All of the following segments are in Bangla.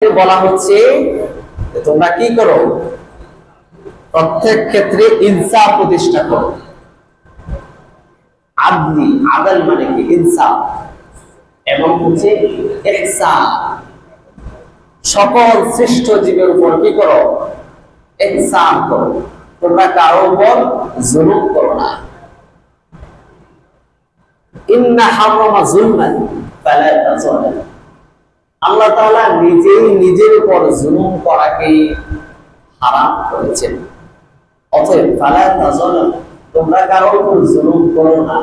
বলা হচ্ছে তোমরা কি করো, প্রত্যেক ক্ষেত্রে ইনসাফ প্রতিষ্ঠা করো। আদলি, আদল মানে কি? ইনসাফ। এবং হচ্ছে ইহসান, সকল সৃষ্ট জীবের উপর কি করো? ইহসান করো। তোমরা কারো উপর জুলুম করো না। ইন্না হারামা যুলমান ফালা তাযালাম। আল্লাহ তাআলা নিজেই নিজের উপর জুলুম করাকে হারাম করেছেন। অতএব ফালা তাযালাম, তোমরা কারো উপর জুলুম করো না।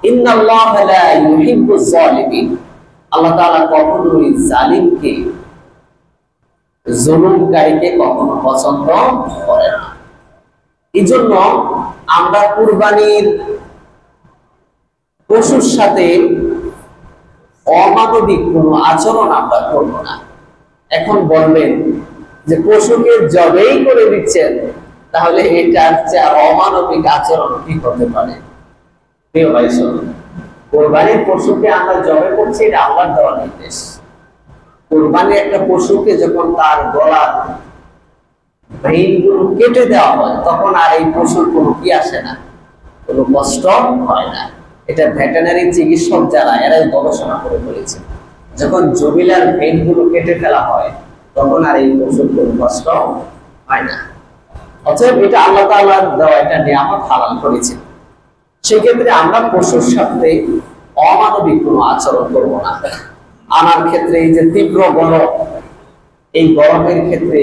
ইন্নাল্লাহা লা ইউহিব্বুজ যালিমিন, আল্লাহ তাআলা কখনোই জালিমকে, জুলুমকারীকে কখনো পছন্দ করেন না। এজন্য আমরা কুরবানির পশুর সাথে অমানবিক কোন আচরণ আমরা করব না। এখন বলবেন যে পশুকে জবেই করে দিচ্ছেন, তাহলে এটার চেয়ে অমানবিক আচরণ কি করতে পারে? প্রিয় ভাই শুনুন, কোরবানির পশুকে আমরা জবে করছি, এটা আল্লাহর দেওয়া নির্দেশ। কোরবানির একটা পশুকে যখন তার গলার ভেইনগুলো কেটে দেওয়া হয়, তখন আর এই পশুর কোনো কি আসে না, কোনো কষ্ট হয় না। এটা ভেটেরিনারি চিকিৎসক যারা, এরাই গবেষণা করে বলেছে, যখন জবিলার ভেইনগুলো কেটে ফেলা হয় তখন আর এই পশুর কোনো কষ্ট হয় না। অতএব এটা আল্লাহ তাআলার দেওয়া একটা নিয়ামত হালাল করেছেন। সেক্ষেত্রে আমরা পশুর সাথে অমানবিক কোনো আচরণ করব না। আনার ক্ষেত্রে এই যে তীব্র গরম, এই গরমের ক্ষেত্রে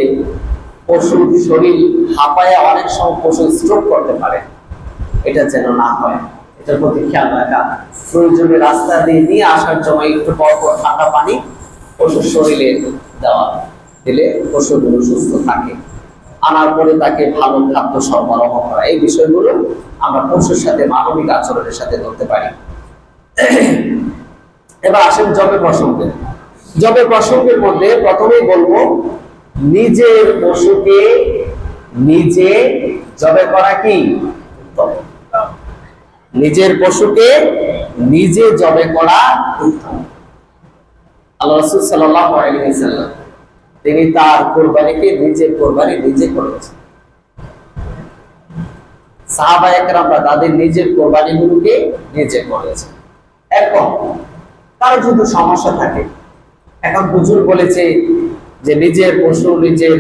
পশুর শরীর হাঁপায়া অনেক সময় পশু স্ট্রোক করতে পারে, এটা যেন না হয়, এটার প্রতি খেয়াল রাখা। প্রয়োজনে রাস্তা দিয়ে নিয়ে আসার সময় একটু পর পর ঠান্ডা পানি পশুর শরীরে দেওয়া, দিলে পশুগুলো সুস্থ থাকে। আনার পরে তাকে ভালো খাদ্য সরবরাহ করা, এই বিষয়গুলো আমরা পশুর সাথে মানবিক আচরণের সাথে ধরতে পারি। এবার আসেন জবে প্রসঙ্গে। জবে প্রসঙ্গের মধ্যে প্রথমেই বলবো, নিজের পশুকে নিজে জবে করা কি উত্তম। নিজের পশুকে নিজে জবে করা উত্তম। আল্লাহ রাসূল সাল্লাল্লাহু আলাইহি ওয়াসাল্লাম তিনি তার কুরবানিকে নিজে করেছেন। সাহাবায়ে কেরামরা তাদের নিজের কুরবানিগুলোকে নিজে করেছেন। এখন তার যদি সমস্যা থাকে, এখন হুজুর বলেছে যে নিজের পশু নিজের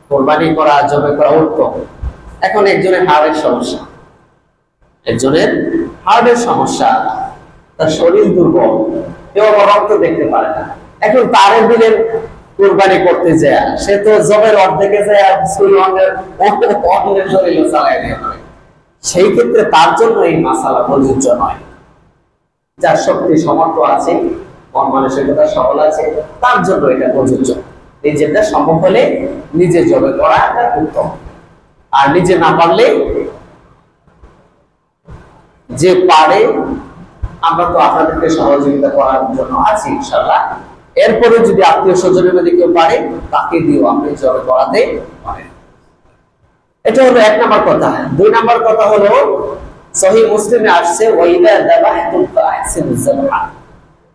কুরবানি করা, জবে করা উত্তম। এখন একজনের হাড়ের সমস্যা, একজনের হার্টের সমস্যা, তার শরীর দুর্বল, কেউ রক্ত দেখতে পারে না। এখন তারে দিলেন কুরবানি করতে যায়, সে তো জবের অর্ধেকে যায় আর অন্যের শরীরে চালাই দিয়ে হয়। সেই ক্ষেত্রে তার জন্য এই মাসালা প্রযোজ্য নয়। যার শক্তি সামর্থ্য আছে, মন মানসিকতা সবল আছে, তার জন্য এটা প্রযোজ্য। নিজেরটা সম্ভব হলে নিজে জবে করা উত্তম। আর নিজে না পারলে যে পারে, আমরা তো আপনাদেরকে সহযোগিতা করার জন্য আছি ইনশাআল্লাহ। এরপরে যদি আত্মীয় স্বজনের মধ্যে কেউ পারে, তাকে দিয়েও আপনি জবে করাতে পারেন। এটা হলো এক নাম্বার কথা। দুই নাম্বার কথা হলো, সহিহ মুসলিমে আসছে ওয়াইদা যাবাহতুম ফাহসিনুজ যাবহা,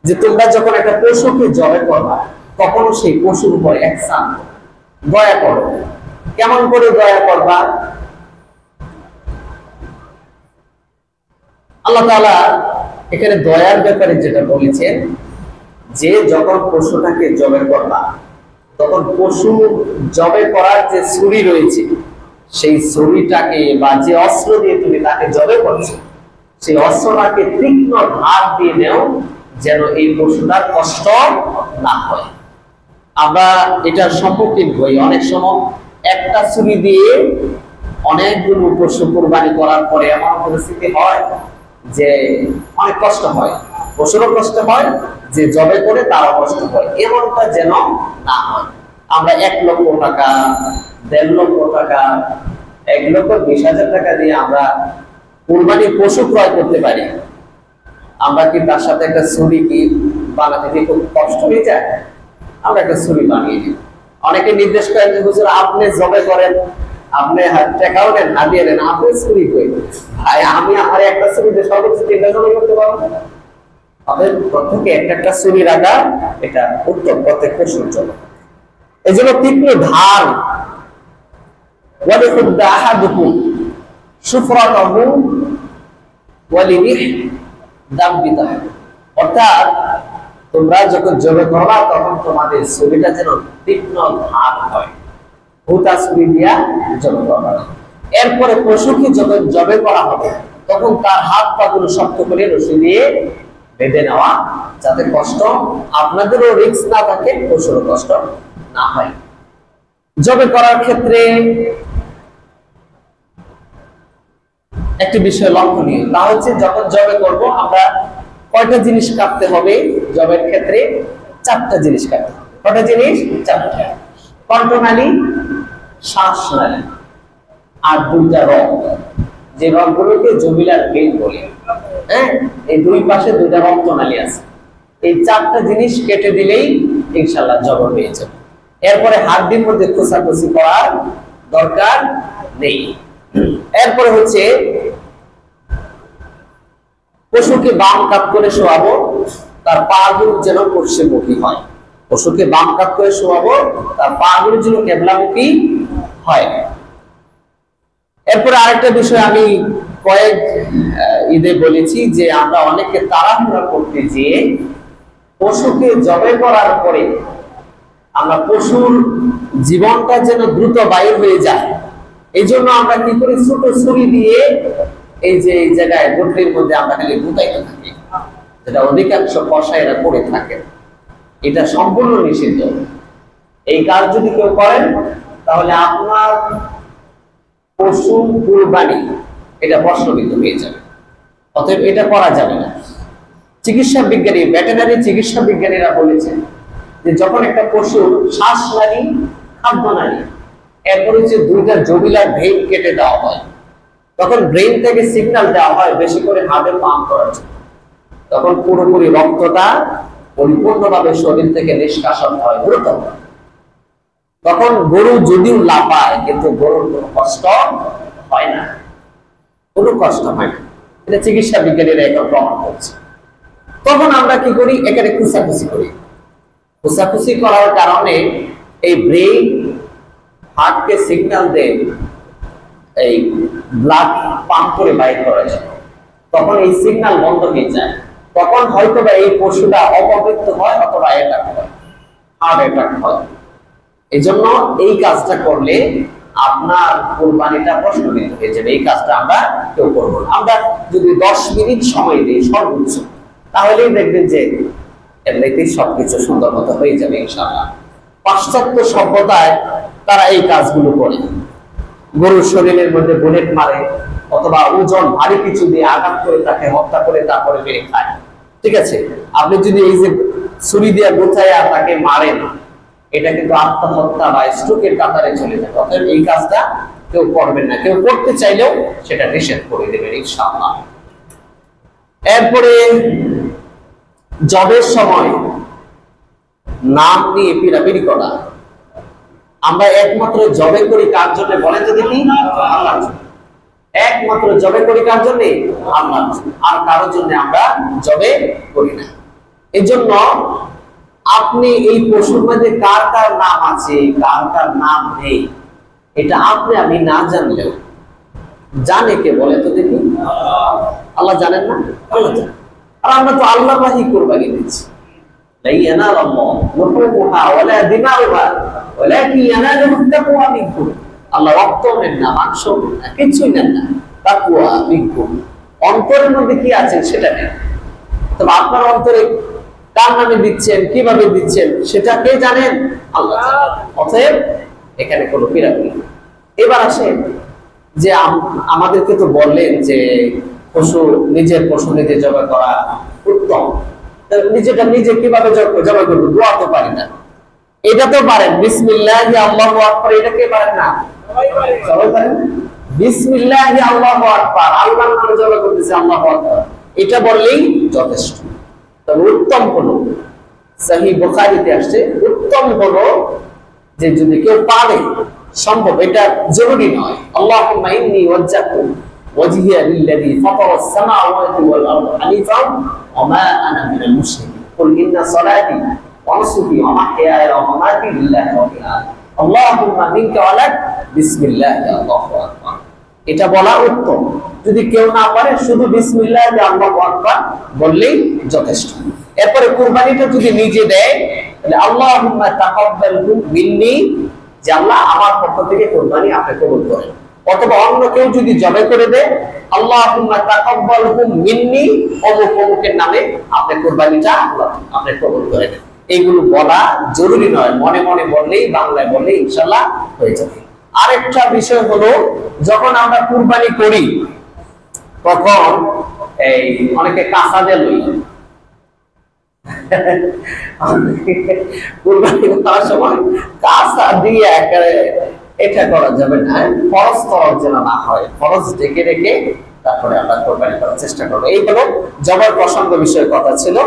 যে তোমরা যখন একটা পশুকে জবে করবা, তখন সেই পশুর উপর ইহসান, দয়া করো। কেমন করে দয়া করবা? আল্লাহ তাআলা এখানে দয়ার ব্যাপারে যেটা বলেছেন, যে যখন পশুটাকে জবে করবা, তখন পশু জবে করার যে ছুরি রয়েছে, সেই ছুরিটাকে বা যে অস্ত্র দিয়ে তুমি তাকে জবে করছো, সেই অস্ত্রটাকে তীক্ষ্ণ ধার দিয়ে নেও, যেন এই পশুটার কষ্ট না হয়। আমরা এটার সম্মুখীন হই অনেক সময়। একটা ছুরি দিয়ে অনেকগুলো পশু কুরবানি করার পরে এমন পরিস্থিতি হয় যে অনেক কষ্ট হয়, পশুরও কষ্ট হয়, যে জবে করে তারও কষ্ট হয়। এমনটা যেন না হয়। আমরা 1 লক্ষ টাকা, 1.5 লক্ষ টাকা, 1,20,000 টাকা দিয়ে আমরা কুরবানির পশু ক্রয় করতে পারি। আমরা কি তার সাথে একটা ছুরি কি বানাতে কি খুব কষ্ট হয়ে যায়? আমরা একটা ছুরি বানিয়ে দিই। অনেকে নির্দেশ করেন যে হুজুর আপনি জবে করেন, আপনি টাকাও নেন, হাতিয়ে নেন, আপনি ছুরি কই? ভাই আমি আমার একটা ছুরিতে সর্বোচ্চ 3টা জবে করতে পারবো। আমাদের প্রত্যেকে একটা একটা ছুরি রাখা এটা উত্তম প্রত্যেক পশুর জন্য। এই জন্য তীক্ষ্ণ ধার ওয়ালিহুদ্দা আহাদুকুম সুফরাতাহু ওয়ালিরিহ দাববিতাহ, অর্থাৎ তোমরা যখন জবে করবা তখন তোমাদের ছুরিটা যেন তীক্ষ্ণ ধার হয়, ভূতা ছুরি দিয়া জবে করবা। এরপরে পশুকে যখন জবে করা হবে তখন তার হাত পা গুলো শক্ত করে রশি দিয়ে বেঁধে নেওয়া, যাতে কষ্ট আপনাদেরও রিস্ক না থাকে, পশুরও কষ্ট না হয়। জবে করার ক্ষেত্রে একটি বিষয় লক্ষণীয়, তা হচ্ছে যখন জবে করব আমরা কয়টা জিনিস কাটতে হবে? জবের ক্ষেত্রে 4টা জিনিস কাটতে হবে। কয়টা জিনিস? 4টা। কণ্ঠনালী, শ্বাসনালী আর 2টা রগ, যে রগগুলোকে জবিলার ভেইন বলে। হ্যাঁ, এই দুই পাশে 2টা রক্তনালী আছে। এই 4টা জিনিস কেটে দিলেই ইনশাআল্লাহ জবে হয়ে যাবে। এরপরে হাড়ির মধ্যে খোসাখুসি করার দরকার নেই। এরপরে হচ্ছে পশুকে বাম কাত করে শোয়াবো, তার পা গুলো যেন পশ্চিমমুখী হয়। পশুকে বাম কাত করে শোয়াবো, তার পা গুলো যেন কেবলামুখী হয়। এরপরে আরেকটা বিষয় আমি কয়েক ঈদে বলেছি যে আমরা অনেকে তাড়াহুড়া করতে যেয়ে পশুকে জবে করার পরে আমরা পশুর জীবনটা যেন দ্রুত বাইর হয়ে যায়, এই জন্য আমরা কি করি? ছোট ছুরি দিয়ে এই যে এই জায়গায় গঠরির মধ্যে আমরা খালি গুতাইতে থাকি, যেটা অধিকাংশ কসাইরা করে থাকে। এটা সম্পূর্ণ নিষিদ্ধ। এই কাজ যদি কেউ করেন তাহলে আপনার পশু কুরবানি এটা প্রশ্নবিদ্ধ হয়ে যাবে। অতএব এটা করা যাবে না। চিকিৎসা বিজ্ঞানী, ভেটেরিনারি চিকিৎসা বিজ্ঞানীরা বলেছেন যে যখন একটা পশুর শ্বাসনালী, খাদ্যনালী, এরপর হচ্ছে 2টা জবিলার ভেইন কেটে দেওয়া হয়, তখন ব্রেইন থেকে সিগন্যাল দেওয়া হয় বেশি করে হার্টে পাম্প করার জন্য। তখন পুরোপুরি রক্তটা পরিপূর্ণভাবে শরীর থেকে নিষ্কাশন হয় দ্রুত। তখন গরু যদিও লাফায় কিন্তু গরুর কোনো কষ্ট হয় না, কোনো কষ্ট হয় না। এটা চিকিৎসা বিজ্ঞানীরা এখন প্রমাণ করছে। তখন আমরা কি করি? এখানে খুসাখুসি করি। খুসাখুসি করার কারণে এই ব্রেইন হার্টকে সিগন্যাল দেয় এই ব্লাড পাম্প করে বাইর করার জন্য। তখন এই সিগন্যাল বন্ধ হয়ে যায়, তখন হয়তো বা এই পশুটা অপমৃত্যু হয় অথবা অ্যাটাক হয়, হার্ট অ্যাটাক হয়। এই জন্য এই কাজটা করলে আপনার কুরবানিটা প্রশ্নবিদ্ধ হয়ে যাবে। এই কাজটা আমরা কেউ করবো না। আমরা যদি 10 মিনিট সময় দিই সর্বোচ্চ, তাহলেই দেখবেন যে এমনিতেই সবকিছু সুন্দর মতো হয়ে যাবে ইনশাআল্লাহ। পাশ্চাত্য সভ্যতায় তারা এই কাজগুলো করে, গরুর শরীরের মধ্যে বুলেট মারে অথবা ওজন ভারী কিছু দিয়ে আঘাত করে তাকে হত্যা করে তারপরে মেরে খায়। ঠিক আছে, আপনি যদি এই যে ছুরি দিয়ে গোছায়া তাকে মারেন, এটা কিন্তু আত্মহত্যা বা স্ট্রোকের কাতারে চলে যাবে। অতএব এই কাজটা কেউ করবেন না। কেউ করতে চাইলেও সেটা নিষেধ করে দেবেন ইনশাআল্লাহ। এরপরে জবের সময় নাম নিয়ে পিড়াপিড়ি করা। আমরা একমাত্র জবে করি কার জন্য বলেন তো দেখি? আল্লাহর জন্য। একমাত্র জবে করি কার জন্য? আল্লাহর জন্য। আর কারোর জন্য আমরা জবে করি না। এজন্য আপনি এই পশুর মধ্যে কার কার নাম আছে, কার কার নাম নেই, এটা আপনি আমি না জানলেও জানে কে বলে তো দেখি? আল্লাহ জানেন না? আল্লাহ জানেন। আর আমরা তো আল্লাহর রাহি কুরবানি দিচ্ছি। লা ইয়ানালাল্লাহু লুহুমুহা ওয়ালা দিমাউহা ওয়ালাকিন ইয়ানালুহু তাকওয়া মিনকুম। আল্লাহ রক্ত নেন না, মাংস নেন না, কিছুই নেন না, তাকওয়া মিনকুম। অন্তরের মধ্যে কি আছে সেটা নেন। তবে আপনার অন্তরে কার নামে দিচ্ছেন, কিভাবে দিচ্ছেন, সেটা কে জানেন? আল্লাহ জানেন। অতএব এখানে কোনো পিরাপিরি। এবার আসেন যে আমাদেরকে তো বললেন যে নিজের পশু নিজে জবাই করা উত্তম। নিজেটা নিজে কিভাবে জবাই করবো? দোয়া তো পারি না। এটা তো পারেন, বিসমিল্লাহি আল্লাহু আকবার, এটা কে পারেন না? সবাই পারেন। বিসমিল্লাহি আল্লাহু আকবার, আল্লাহর নামে জবাই করতেছে, আল্লাহু আকবার, এটা বললেই যথেষ্ট। তবে উত্তম হলো, সহিহ বুখারীতে আসছে, উত্তম হলো যে যদি কেউ পারে, সম্ভব, এটা জরুরি নয়, আল্লাহুম্মা ইন্নী ওয়াজ্জাহতু ওয়াজহিয়া লিল্লাযী ফাতারাস সামাওয়াতি ওয়াল আরদ হানিফান ওয়া মা আনা মিনাল মুশরিকিন কুল ইন্না সালাতি ওয়া নুসুকি ওয়া মাহইয়ায়া ওয়া মামাতি লিল্লাহি রাব্বিল আলামিন আল্লাহুম্মা মিনকা ওয়ালাক বিসমিল্লাহ আল্লাহু আকবার। এটা বলা উত্তম। যদি কেউ না পারে শুধু বিসমিল্লাহ আল্লাহু আকবার বললেই যথেষ্ট। এরপরে কুরবানিটা যদি নিজে দেয় তাহলে আল্লাহুম্মা তাকাব্বালহু মিন্নি, যে আল্লাহ আমার পক্ষ থেকে কুরবানি আপনি কবুল করেন। অথবা অন্য কেউ যদি জবে করে দেয় আল্লাহুম্মা তাকাব্বালহু মিন্নি অমুক অমুকের নামে আপনি কুরবানিটা আল্লাহ আপনি কবুল করে দেন। এইগুলো বলা জরুরি নয়, মনে মনে বললেই বাংলায় বললেই ইনশাআল্লাহ হয়ে যাবে। আরেকটা বিষয় হলো যখন আমরা কুরবানি করি তখন এই অনেকে কাঁচা দিয়ে লই কুরবানি করার সময় কাঁচা দিয়ে এটা করা যাবে না। ফরজ তরফ যেন না হয়, ফরজ ডেকে রেখে তারপরে আমরা কুরবানি করার চেষ্টা করবো। এই হলো জবার প্রসঙ্গ বিষয়ে কথা ছিল।